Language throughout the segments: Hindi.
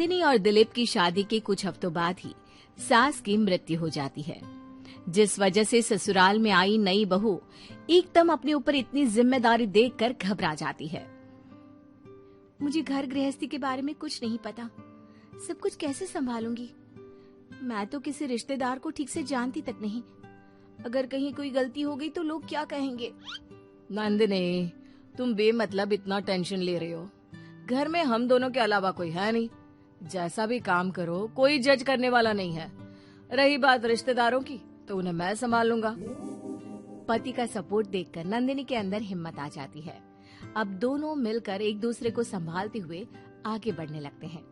नंदिनी और दिलीप की शादी के कुछ हफ्तों बाद ही सास की मृत्यु हो जाती है, जिस वजह से ससुराल में आई नई बहू एकदम अपने ऊपर इतनी जिम्मेदारी देखकर घबरा जाती है। मुझे घर गृहस्थी के बारे में कुछ नहीं पता, सब कुछ कैसे संभालूंगी? मैं तो किसी रिश्तेदार को ठीक से जानती तक नहीं। अगर कहीं कोई गलती हो गई तो लोग क्या कहेंगे? नंदिनी, तुम बेमतलब इतना टेंशन ले रही हो। घर में हम दोनों के अलावा कोई है नहीं। जैसा भी काम करो कोई जज करने वाला नहीं है। रही बात रिश्तेदारों की तो उन्हें मैं संभाल लूंगा। पति का सपोर्ट देखकर नंदिनी के अंदर हिम्मत आ जाती है। अब दोनों मिलकर एक दूसरे को संभालते हुए आगे बढ़ने लगते हैं।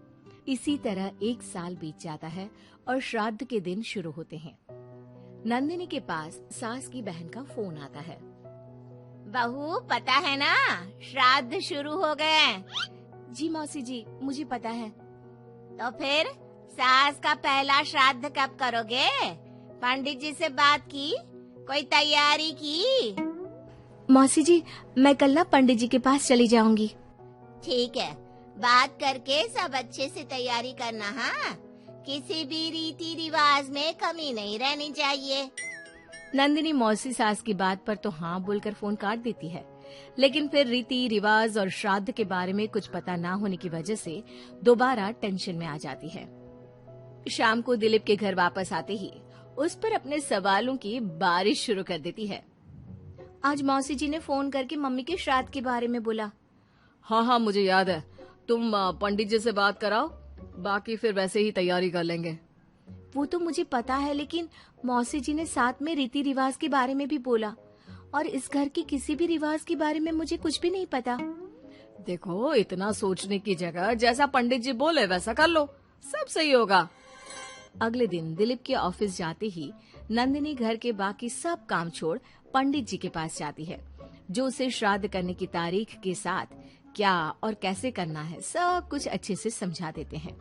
इसी तरह 1 साल बीत जाता है और श्राद्ध के दिन शुरू होते हैं। नंदिनी के पास सास की बहन का फोन आता है। बहू, पता है ना, श्राद्ध शुरू हो गए। जी मौसी जी, मुझे पता है। तो फिर सास का पहला श्राद्ध कब करोगे? पंडित जी से बात की? कोई तैयारी की? मौसी जी, मैं कल ना पंडित जी के पास चली जाऊंगी। ठीक है, बात करके सब अच्छे से तैयारी करना। हाँ, किसी भी रीति रिवाज में कमी नहीं रहनी चाहिए। नंदिनी मौसी सास की बात पर तो हाँ बोलकर फोन काट देती है, लेकिन फिर रीति रिवाज और श्राद्ध के बारे में कुछ पता ना होने की वजह से दोबारा टेंशन में आ जाती है। शाम को दिलीप के घर वापस आते ही उस पर अपने सवालों की बारिश शुरू कर देती है। आज मौसी जी ने फोन करके मम्मी के श्राद्ध के बारे में बोला। हाँ, मुझे याद है। तुम पंडित जी से बात कराओ, बाकी फिर वैसे ही तैयारी कर लेंगे। वो तो मुझे पता है, लेकिन मौसी जी ने साथ में रीति रिवाज के बारे में भी बोला, और इस घर के किसी भी रिवाज के बारे में मुझे कुछ भी नहीं पता। देखो, इतना सोचने की जगह जैसा पंडित जी बोले वैसा कर लो, सब सही होगा। अगले दिन दिलीप के ऑफिस जाते ही नंदिनी घर के बाकी सब काम छोड़ पंडित जी के पास जाती है, जो उसे श्राद्ध करने की तारीख के साथ क्या और कैसे करना है सब कुछ अच्छे से समझा देते हैं।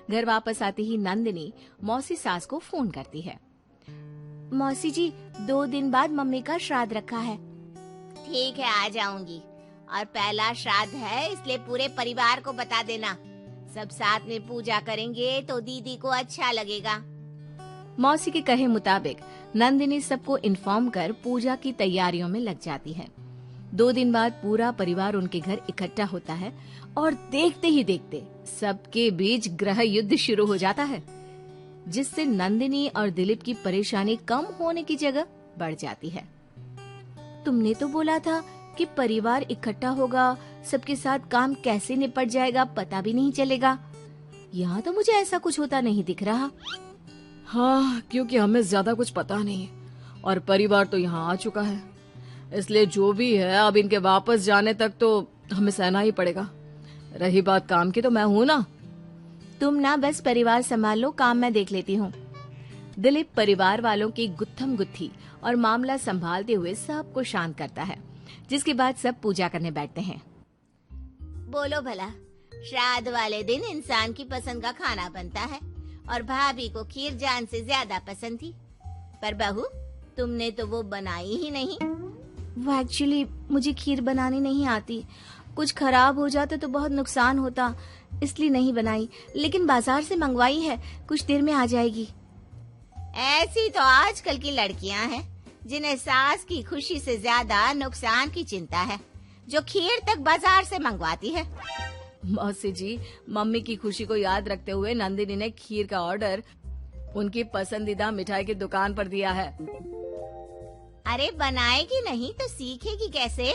घर वापस आते ही नंदिनी मौसी सास को फोन करती है। मौसी जी, 2 दिन बाद मम्मी का श्राद्ध रखा है। ठीक है, आ जाऊंगी। और पहला श्राद्ध है, इसलिए पूरे परिवार को बता देना। सब साथ में पूजा करेंगे तो दीदी को अच्छा लगेगा। मौसी के कहे मुताबिक नंदिनी सबको इन्फॉर्म कर पूजा की तैयारियों में लग जाती है। 2 दिन बाद पूरा परिवार उनके घर इकट्ठा होता है और देखते ही देखते सबके बीच गृह युद्ध शुरू हो जाता है, जिससे नंदिनी और दिलीप की परेशानी कम होने की जगह बढ़ जाती है। तुमने तो बोला था कि परिवार इकट्ठा होगा, सबके साथ काम कैसे निपट जाएगा पता भी नहीं चलेगा। यहाँ तो मुझे ऐसा कुछ होता नहीं दिख रहा। हाँ, क्योंकि हमें ज्यादा कुछ पता नहीं और परिवार तो यहाँ आ चुका है, इसलिए जो भी है अब इनके वापस जाने तक तो हमें सहना ही पड़ेगा। रही बात काम की तो मैं हूँ ना। तुम ना बस परिवार संभाल लो, काम मैं देख लेती हूँ। दिलीप परिवार वालों की गुत्थम गुत्थी और मामला संभालते हुए सबको शांत करता है, जिसके बाद सब पूजा करने बैठते हैं। बोलो भला, श्राद्ध वाले दिन इंसान की पसंद का खाना बनता है और भाभी को खीर जान से ज्यादा पसंद थी, पर बहू तुमने तो वो बनाई ही नहीं। वो एक्चुअली मुझे खीर बनानी नहीं आती, कुछ खराब हो जाता तो बहुत नुकसान होता, इसलिए नहीं बनाई, लेकिन बाजार से मंगवाई है, कुछ देर में आ जाएगी। ऐसी तो आजकल की लड़कियां हैं जिन्हें सास की खुशी से ज्यादा नुकसान की चिंता है, जो खीर तक बाजार से मंगवाती है। मौसी जी, मम्मी की खुशी को याद रखते हुए नंदिनी ने खीर का ऑर्डर उनकी पसंदीदा मिठाई की दुकान पर दिया है। अरे बनाएगी नहीं तो सीखेगी कैसे?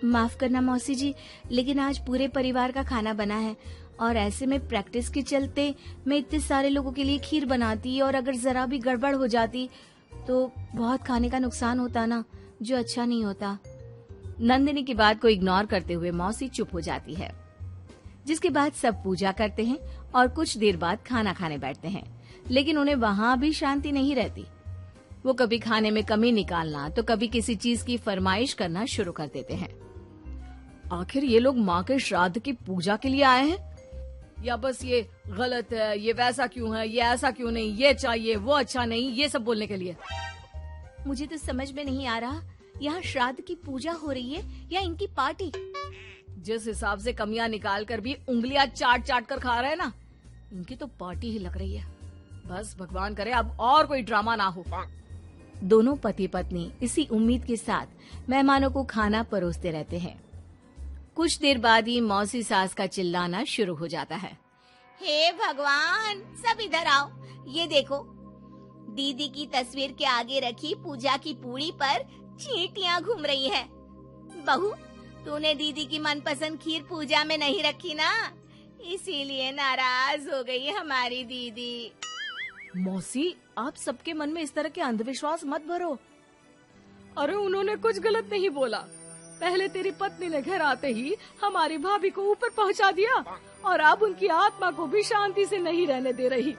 माफ करना मौसी जी, लेकिन आज पूरे परिवार का खाना बना है और ऐसे में प्रैक्टिस के चलते मैं इतने सारे लोगों के लिए खीर बनाती और अगर जरा भी गड़बड़ हो जाती तो बहुत खाने का नुकसान होता ना, जो अच्छा नहीं होता। नंदिनी की बात को इग्नोर करते हुए मौसी चुप हो जाती है, जिसके बाद सब पूजा करते हैं और कुछ देर बाद खाना खाने बैठते हैं, लेकिन उन्हें वहाँ भी शांति नहीं रहती। वो कभी खाने में कमी निकालना तो कभी किसी चीज की फरमाइश करना शुरू कर देते हैं। आखिर ये लोग माँ के श्राद्ध की पूजा के लिए आए हैं या बस ये गलत है, ये वैसा क्यों है, ये ऐसा क्यों नहीं, ये चाहिए वो अच्छा नहीं, ये सब बोलने के लिए? मुझे तो समझ में नहीं आ रहा, यहाँ श्राद्ध की पूजा हो रही है या इनकी पार्टी। जिस हिसाब से कमियां निकाल कर भी उंगलियां चाट चाट कर खा रहे हैं ना, इनकी तो पार्टी ही लग रही है। बस भगवान करे अब और कोई ड्रामा ना हो। दोनों पति पत्नी इसी उम्मीद के साथ मेहमानों को खाना परोसते रहते हैं। कुछ देर बाद ही मौसी सास का चिल्लाना शुरू हो जाता है। हे भगवान, सब इधर आओ। ये देखो, दीदी की तस्वीर के आगे रखी पूजा की पूड़ी पर चींटियां घूम रही है। बहू, तूने दीदी की मनपसंद खीर पूजा में नहीं रखी ना, इसीलिए नाराज हो गई हमारी दीदी। मौसी, आप सबके मन में इस तरह के अंधविश्वास मत भरो। अरे उन्होंने कुछ गलत नहीं बोला। पहले तेरी पत्नी ने घर आते ही हमारी भाभी को ऊपर पहुंचा दिया और अब उनकी आत्मा को भी शांति से नहीं रहने दे रही।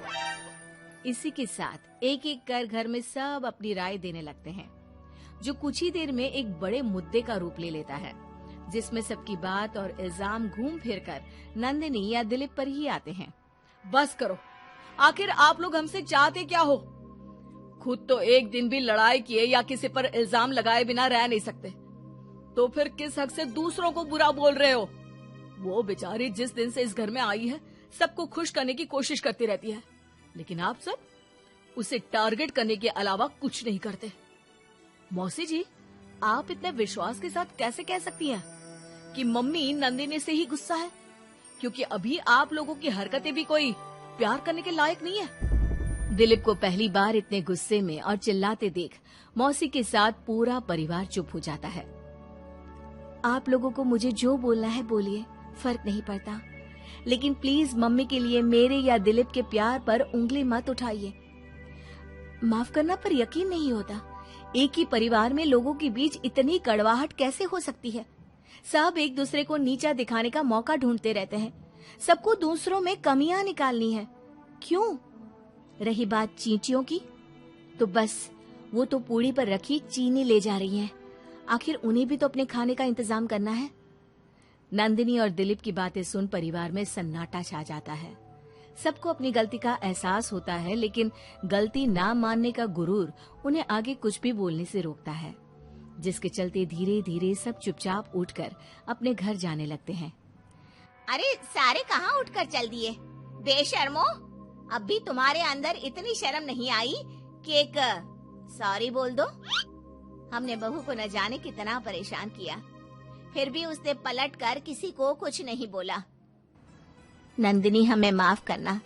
इसी के साथ एक एक कर घर में सब अपनी राय देने लगते हैं, जो कुछ ही देर में एक बड़े मुद्दे का रूप ले लेता है, जिसमें सबकी बात और इल्जाम घूम फिर कर नंदिनी या दिलीप पर ही आते हैं। बस करो, आखिर आप लोग हमसे चाहते क्या हो? खुद तो एक दिन भी लड़ाई किए या किसी पर इल्जाम लगाए बिना रह नहीं सकते, तो फिर किस हक से दूसरों को बुरा बोल रहे हो? वो बेचारी जिस दिन से इस घर में आई है सबको खुश करने की कोशिश करती रहती है, लेकिन आप सब उसे टारगेट करने के अलावा कुछ नहीं करते। मौसी जी, आप इतने विश्वास के साथ कैसे कह सकती हैं कि मम्मी नंदिनी से ही गुस्सा है, क्योंकि अभी आप लोगों की हरकतें भी कोई प्यार करने के लायक नहीं है। दिलीप को पहली बार इतने गुस्से में और चिल्लाते देख मौसी के साथ पूरा परिवार चुप हो जाता है। आप लोगों को मुझे जो बोलना है बोलिए, फर्क नहीं पड़ता, लेकिन प्लीज मम्मी के लिए मेरे या दिलीप के प्यार पर उंगली मत उठाइए। माफ करना पर यकीन नहीं होता, एक ही परिवार में लोगों के बीच इतनी कड़वाहट कैसे हो सकती है? सब एक दूसरे को नीचा दिखाने का मौका ढूंढते रहते हैं, सबको दूसरों में कमियां निकालनी है। क्यों? रही बात चींटियों की, तो बस वो तो पूड़ी पर रखी चीनी ले जा रही हैं। आखिर उन्हें भी तो अपने खाने का इंतजाम करना है। नंदिनी और दिलीप की बातें सुन परिवार में सन्नाटा छा जाता है। सबको अपनी गलती का एहसास होता है, लेकिन गलती ना मानने का गुरूर उन्हें आगे कुछ भी बोलने से रोकता है, जिसके चलते धीरे धीरे सब चुपचाप उठकर अपने घर जाने लगते हैं। अरे सारे कहाँ उठकर चल दिए? बेशर्मो, अब भी तुम्हारे अंदर इतनी शर्म नहीं आई कि एक सॉरी बोल दो? हमने बहू को न जाने कितना परेशान किया, फिर भी उसने पलट कर किसी को कुछ नहीं बोला। नंदिनी, हमें माफ करना,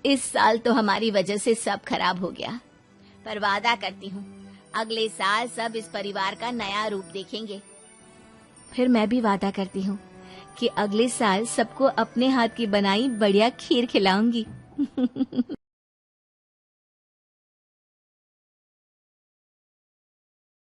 इस साल तो हमारी वजह से सब खराब हो गया, पर वादा करती हूँ अगले साल सब इस परिवार का नया रूप देखेंगे। फिर मैं भी वादा करती हूँ कि अगले साल सबको अपने हाथ की बनाई बढ़िया खीर खिलाऊंगी।